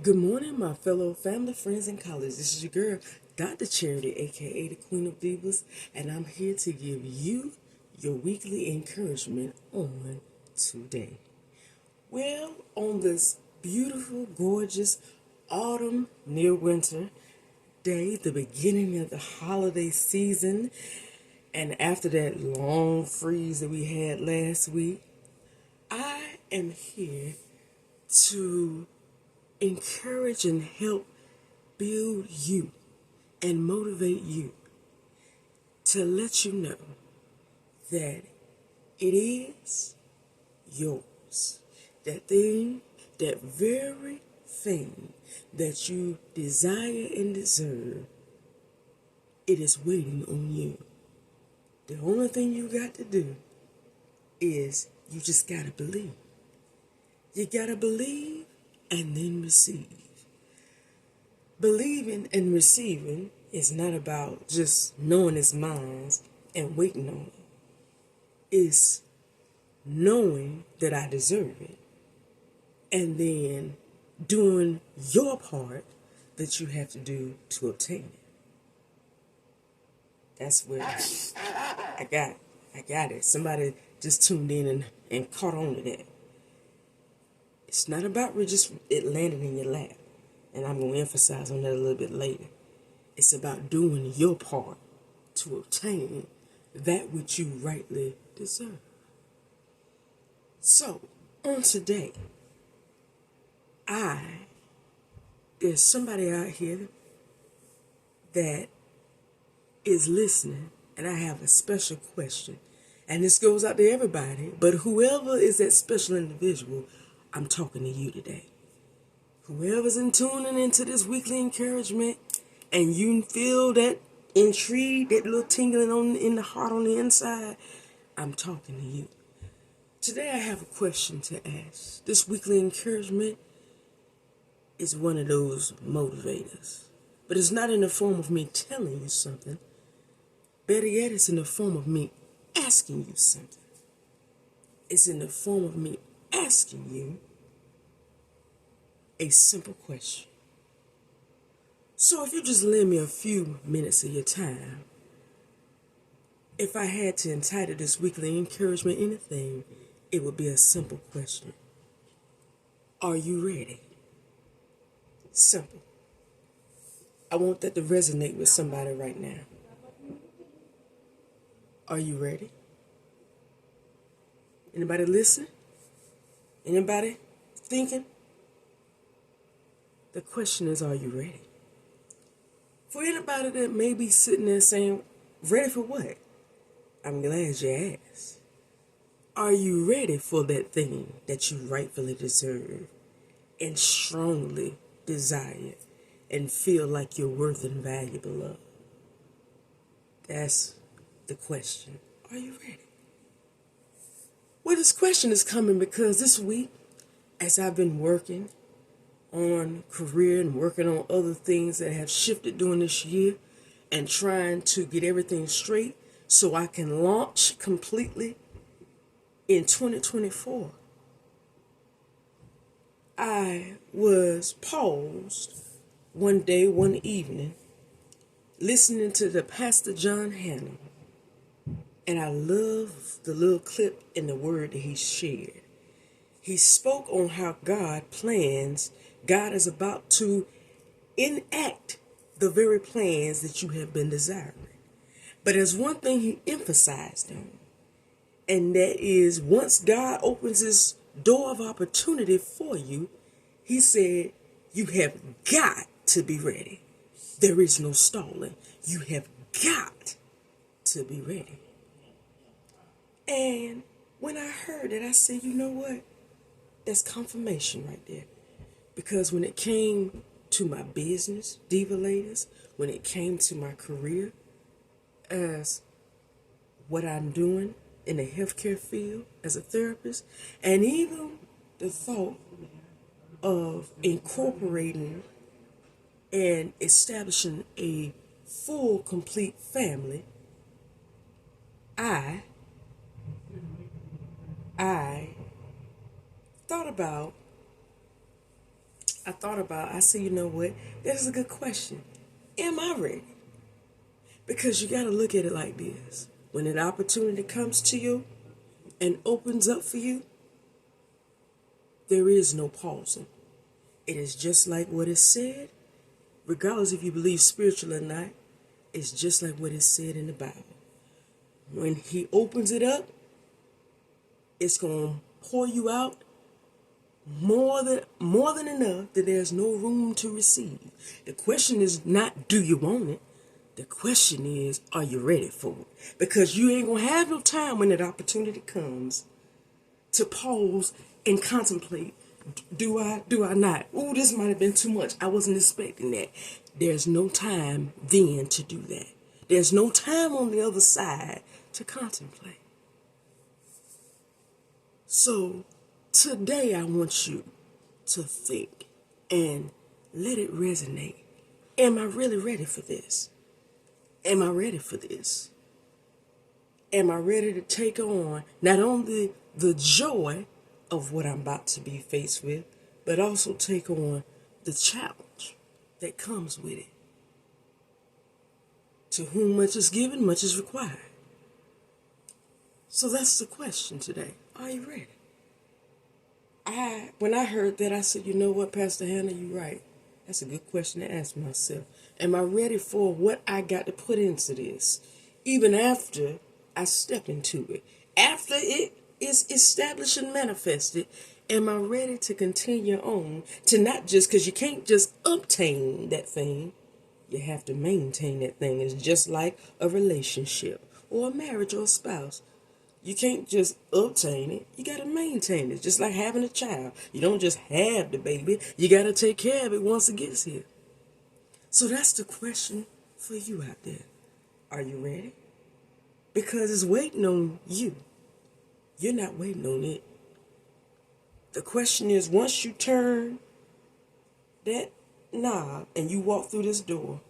Good morning, my fellow family, friends, and colleagues. This is your girl, Dr. Charity, aka the Queen of Divas, and I'm here to give you your weekly encouragement on today. Well, on this beautiful, gorgeous autumn near winter day, the beginning of the holiday season, and after that long freeze that we had last week, I am here to encourage and help build you and motivate you to let you know that it is yours. That thing, that very thing that you desire and deserve, it is waiting on you. The only thing you got to do is you just got to believe. You got to believe and then receive. Believing and receiving is not about just knowing its minds and waiting on it. It's knowing that I deserve it and then doing your part that you have to do to obtain it. That's where I got it. Somebody just tuned in and caught on to that. It's not about just it landing in your lap. And I'm going to emphasize on that a little bit later. It's about doing your part to obtain that which you rightly deserve. So, on today, there's somebody out here that is listening, and I have a special question. And this goes out to everybody, but whoever is that special individual, I'm talking to you today. Whoever's tuning into this weekly encouragement and you feel that intrigue, that little tingling in the heart on the inside, I'm talking to you. Today I have a question to ask. This weekly encouragement is one of those motivators. But it's not in the form of me telling you something. Better yet, it's in the form of me asking you something. It's in the form of me asking you a simple question. So if you just lend me a few minutes of your time, if I had to entitle this weekly encouragement anything, it would be a simple question. Are you ready? Simple. I want that to resonate with somebody right now. Are you ready? Anybody listening? Anybody thinking? The question is, are you ready? For anybody that may be sitting there saying, ready for what? I'm glad you asked. Are you ready for that thing that you rightfully deserve and strongly desire and feel like you're worth and valuable of? That's the question. Are you ready? Well, this question is coming because this week, as I've been working on career and working on other things that have shifted during this year and trying to get everything straight so I can launch completely in 2024, I was paused one day, one evening, listening to the Pastor John Hannah, and I love the little clip in the word that he shared. He spoke on how God is about to enact the very plans that you have been desiring. But there's one thing he emphasized on, and that is once God opens his door of opportunity for you, he said, you have got to be ready. There is no stalling. You have got to be ready. And when I heard it, I said, you know what? That's confirmation right there. Because when it came to my business, Diva Ladies, when it came to my career as what I'm doing in the healthcare field as a therapist, and even the thought of incorporating and establishing a full, complete family, I thought about I said, you know what? That is a good question. Am I ready? Because you got to look at it like this. When an opportunity comes to you and opens up for you, there is no pausing. It is just like what is said, regardless if you believe spiritual or not, it's just like what is said in the Bible. When he opens it up, it's going to pour you out more than enough that there's no room to receive. The question is not, do you want it? The question is, are you ready for it? Because you ain't going to have no time when that opportunity comes to pause and contemplate. Do I not? Oh, this might have been too much. I wasn't expecting that. There's no time then to do that. There's no time on the other side to contemplate. So today I want you to think and let it resonate. Am I really ready for this? Am I ready for this? Am I ready to take on not only the joy of what I'm about to be faced with, but also take on the challenge that comes with it? To whom much is given, much is required. So that's the question today. Are you ready? When I heard that, I said, you know what, Pastor Hannah, you're right. That's a good question to ask myself. Am I ready for what I got to put into this? Even after I step into it. After it is established and manifested, am I ready to continue on? To not just, because you can't just obtain that thing. You have to maintain that thing. It's just like a relationship or a marriage or a spouse. You can't just obtain it. You got to maintain it. Just like having a child. You don't just have the baby. You got to take care of it once it gets here. So that's the question for you out there. Are you ready? Because it's waiting on you. You're not waiting on it. The question is, once you turn that knob and you walk through this door,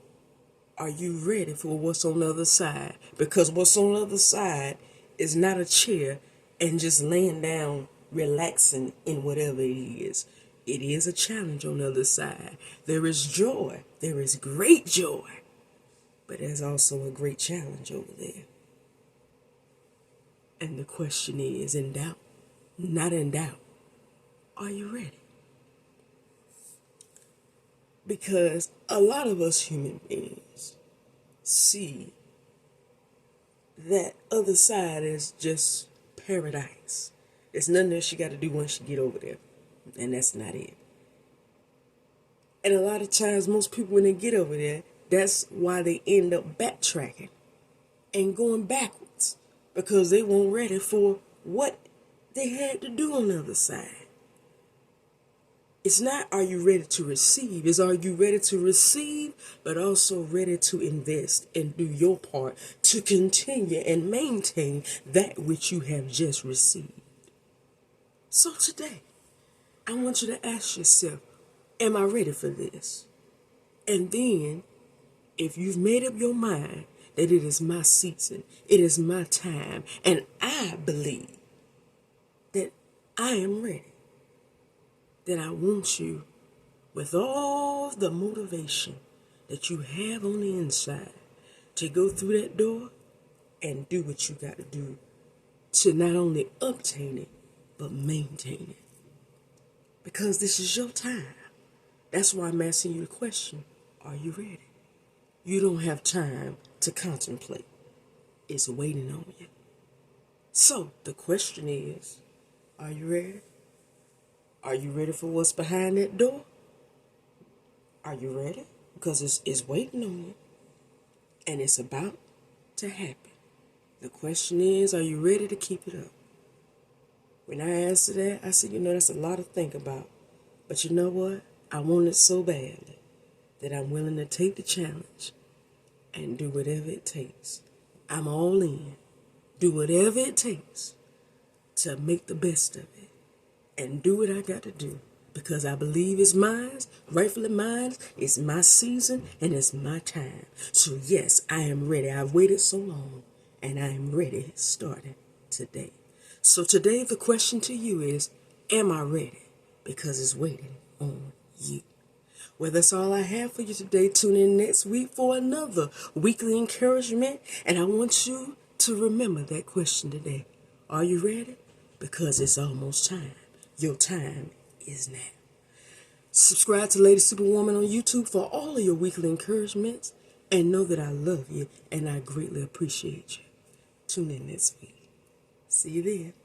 are you ready for what's on the other side? Because what's on the other side is not a chair and just laying down, relaxing in whatever it is. It is a challenge on the other side. There is joy. There is great joy. But there's also a great challenge over there. And the question is, in doubt, not in doubt, are you ready? Because a lot of us human beings see that other side is just paradise. There's nothing else you got to do once you get over there. And that's not it. And a lot of times, most people, when they get over there, that's why they end up backtracking and going backwards. Because they weren't ready for what they had to do on the other side. It's not, are you ready to receive? It's, are you ready to receive, but also ready to invest and do your part to continue and maintain that which you have just received. So today, I want you to ask yourself, am I ready for this? And then, if you've made up your mind that it is my season, it is my time, and I believe that I am ready, then I want you, with all the motivation that you have on the inside, to go through that door and do what you got to do to not only obtain it, but maintain it. Because this is your time. That's why I'm asking you the question, are you ready? You don't have time to contemplate. It's waiting on you. So the question is, are you ready? Are you ready for what's behind that door? Are you ready? Because it's waiting on you. And it's about to happen. The question is, are you ready to keep it up? When I answered that, I said, that's a lot to think about. But you know what? I want it so badly that I'm willing to take the challenge and do whatever it takes. I'm all in. Do whatever it takes to make the best of it. And do what I got to do. Because I believe it's mine, rightfully mine, it's my season, and it's my time. So yes, I am ready. I've waited so long, and I am ready starting today. So today the question to you is, am I ready? Because it's waiting on you. Well, that's all I have for you today. Tune in next week for another weekly encouragement. And I want you to remember that question today. Are you ready? Because it's almost time. Your time is now. Subscribe to Lady Superwoman on YouTube for all of your weekly encouragements. And know that I love you and I greatly appreciate you. Tune in next week. See you then.